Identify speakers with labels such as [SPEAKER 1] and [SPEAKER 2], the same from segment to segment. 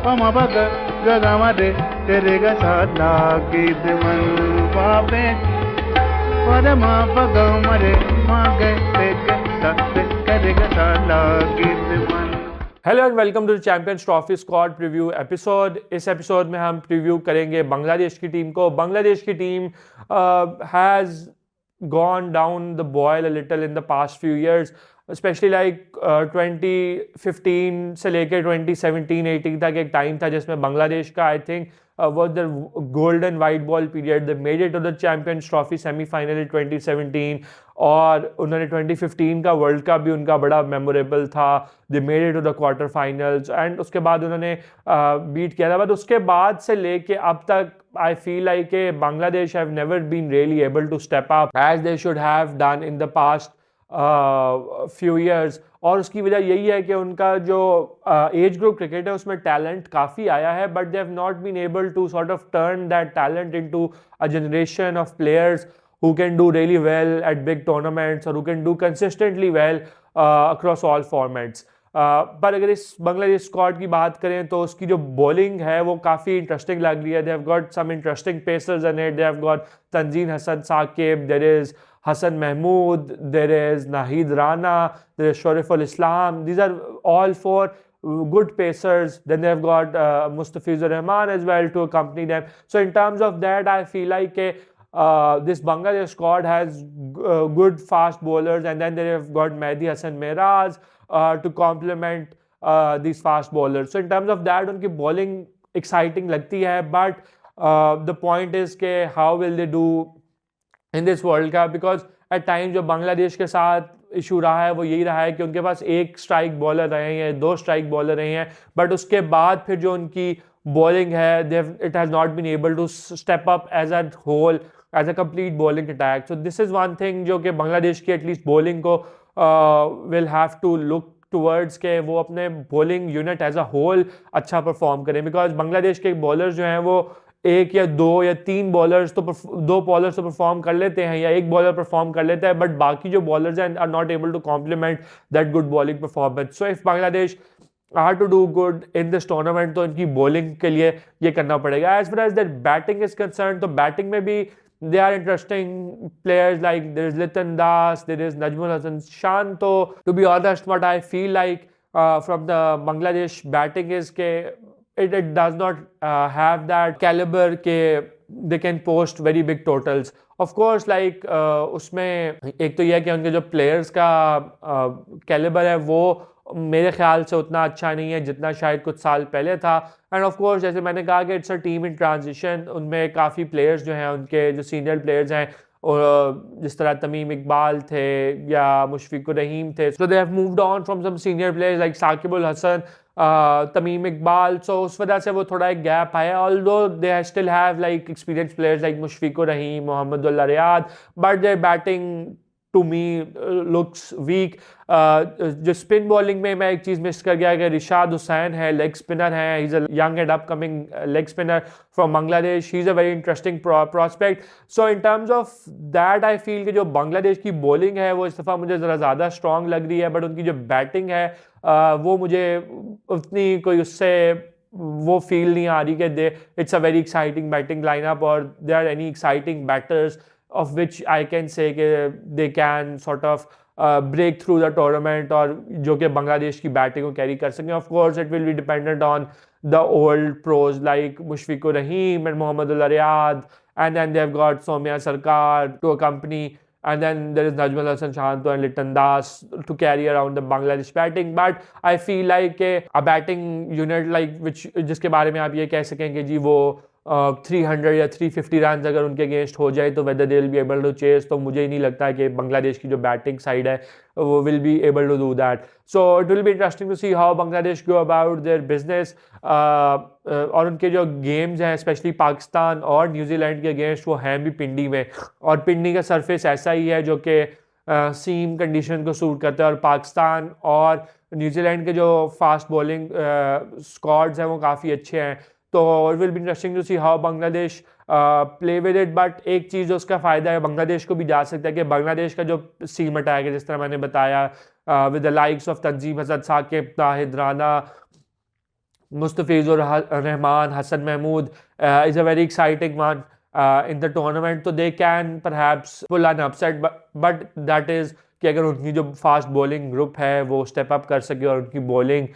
[SPEAKER 1] पम पग गगमरे तेरे गसाला गीत मन पावे परम पगमरे मागे तेगे तत्ते करे गसाला गीत मन।
[SPEAKER 2] Hello and welcome to the Champions Trophy squad preview episode. इस एपिसोड में हम प्रीव्यू करेंगे बांग्लादेश की टीम को। बांग्लादेश की team has gone down the boil a little in the past few years, especially like 2015 से लेकर 2017-18 तक एक टाइम था जिसमें बांग्लादेश का I think was the golden white ball period. They made it to the Champions Trophy semi-final in 2017 और उन्होंने 2015 का वर्ल्ड कप भी उनका बड़ा मेमोरेबल था. They made it to the quarter finals and उसके बाद उन्होंने बीट किया था. बट उसके बाद से लेके अब तक I feel like Bangladesh have never been really able to step up as they should have done in the past few years. और उसकी वजह यही है कि उनका जो एज ग्रुप क्रिकेट है उसमें टैलेंट काफ़ी आया है, but they have not been able to sort of turn that talent into a generation of players who can do really well at big tournaments or who can do consistently well across all formats. पर अगर इस Bangladesh squad की बात करें तो उसकी जो bowling है वो काफ़ी इंटरेस्टिंग लग रही है. They have got some interesting pacers in it. They have got Tanzim Hasan Sakib, there is Hassan Mahmood, there is Nahid Rana, there is Shoriful Islam. These are all four good pacers. Then they have got Mustafizur Rahman as well to accompany them. So in terms of that, I feel like this Bangladesh squad has good fast bowlers, and then they have got Mehdi Hassan Meraz to complement these fast bowlers. So in terms of that, उनकी bowling exciting लगती है, but the point is कि how will they do in this world cup. Because at time जो बांग्लादेश के साथ issue रहा है वो यही रहा है कि उनके पास एक स्ट्राइक बॉलर रहे हैं, दो स्ट्राइक बॉलर रहे हैं, बट उसके बाद फिर जो उनकी बॉलिंग है it has not been able to step up as a whole, as a complete bowling attack. So this is one thing जो कि बांग्लादेश की एटलीस्ट बॉलिंग को will have to look towards के वो अपने bowling unit as a whole अच्छा perform करें. Because Bangladesh के बॉलर्स जो हैं वो एक या दो या तीन बॉलर्स तो दो बॉलर्स तो परफॉर्म कर लेते हैं या एक बॉलर परफॉर्म कर लेता है, बट बाकी जो बॉलर्स हैं are not able to complement that good bowling performance. So if Bangladesh are to do good in this tournament तो इनकी बॉलिंग के लिए ये करना पड़ेगा. As far as that batting is concern तो बैटिंग में भी they are interesting players like there is Liton Das, there is Najmul Hasan Shanto. To be honest what I feel like from the Bangladesh batting is के it does not have that caliber के they can post very big totals. Of course like उसमें एक तो यह है कि उनके जो players का caliber है वो मेरे ख्याल से उतना अच्छा नहीं है जितना शायद कुछ साल पहले था. एंड ऑफ कोर्स जैसे मैंने कहा कि it's a team in transition. उनमें काफ़ी प्लेयर्स जो हैं उनके जो सीनियर प्लेयर्स हैं और जिस तरह तमीम इकबाल थे या मुशफिकुर रहीम थे, so they have moved on from some senior players like Shakibul Hasan, Tamim Iqbal. So उस वजह से वो थोड़ा एक गैप आया. Although they still have like experience players like Mushfiqur Rahim, Mahmudullah Riyad, but their batting to me looks weak. जो स्पिन बॉलिंग में मैं एक चीज़ मिस कर गया कि रिशाद हुसैन है, लेग स्पिनर है. He is a young and upcoming leg spinner from Bangladesh. He is a very interesting prospect. So in terms of that I feel कि जो बांग्लादेश की बॉलिंग है वो इस दफ़ा मुझे ज़रा ज़्यादा स्ट्रॉन्ग लग रही है, बट उनकी जो बैटिंग है वो मुझे उतनी कोई उससे वो फील नहीं आ रही कि they it's a very exciting batting lineup और they are any exciting batters of which I can say they can sort of break through the tournament और जो कि बांग्लादेश की बैटिंग को कैरी कर सकें. Of course it will be dependent on the old pros like Mushfiqur Rahim and Mohammedullah Riyad, and then they've got Soumya Sarkar to accompany, and then there is Najmul Hassan Shanto and Liton Das to carry around the Bangladesh batting. But I feel like a batting unit like which जिसके बारे में आप ये कह सकें कि जी वो 300 या 350 रन अगर उनके अगेंस्ट हो जाए तो whether they will be able to chase, तो मुझे ही नहीं लगता है कि बांग्लादेश की जो बैटिंग साइड है वो will be able to do that. So it will be interesting to see how Bangladesh go about their business. और उनके जो गेम्स हैं स्पेशली पाकिस्तान और न्यूजीलैंड के अगेंस्ट वो हैं भी पिंडी में, और पिंडी का सरफेस ऐसा ही है जो कि सीम कंडीशन को सूट करता है. और पाकिस्तान और न्यूजीलैंड के जो फास्ट बॉलिंग स्क्वाड्स हैं वो काफ़ी अच्छे हैं. तो it will be interesting to see how Bangladesh play with it. But एक चीज़ जो उसका फ़ायदा है बांग्लादेश को भी जा सकता है कि बांग्लादेश का जो सीम अटैक है जिस तरह मैंने बताया with the likes of Tanzim Hasan Sakib, Nahid Rana, Mustafizur Rahman, Hassan Mahmood is a very exciting one in the tournament. So they can perhaps pull an upset, but that is कि अगर उनकी जो फास्ट बॉलिंग ग्रुप है वो स्टेप अप कर सके और उनकी बॉलिंग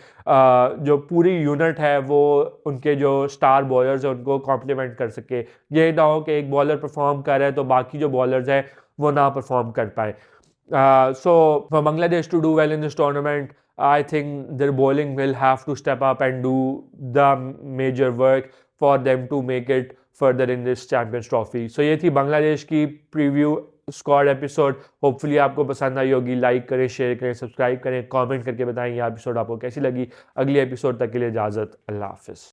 [SPEAKER 2] जो पूरी यूनिट है वो उनके जो स्टार बॉलर्स हैं उनको कॉम्प्लीमेंट कर सके. ये ना हो कि एक बॉलर परफॉर्म कर रहे हैं तो बाकी जो बॉलर्स हैं वो ना परफॉर्म कर पाए. So for Bangladesh to do well in this tournament, I think their bowling will have to step up and do the major work for them to make it further in this Champions Trophy. So ये थी बांग्लादेश की preview squad episode. Hopefully आपको पसंद आई होगी. Like करें, share करें, subscribe करें, comment करके बताएं ये एपिसोड आपको कैसी लगी. अगली एपिसोड तक के लिए इजाज़त. अल्लाह हाफिज़.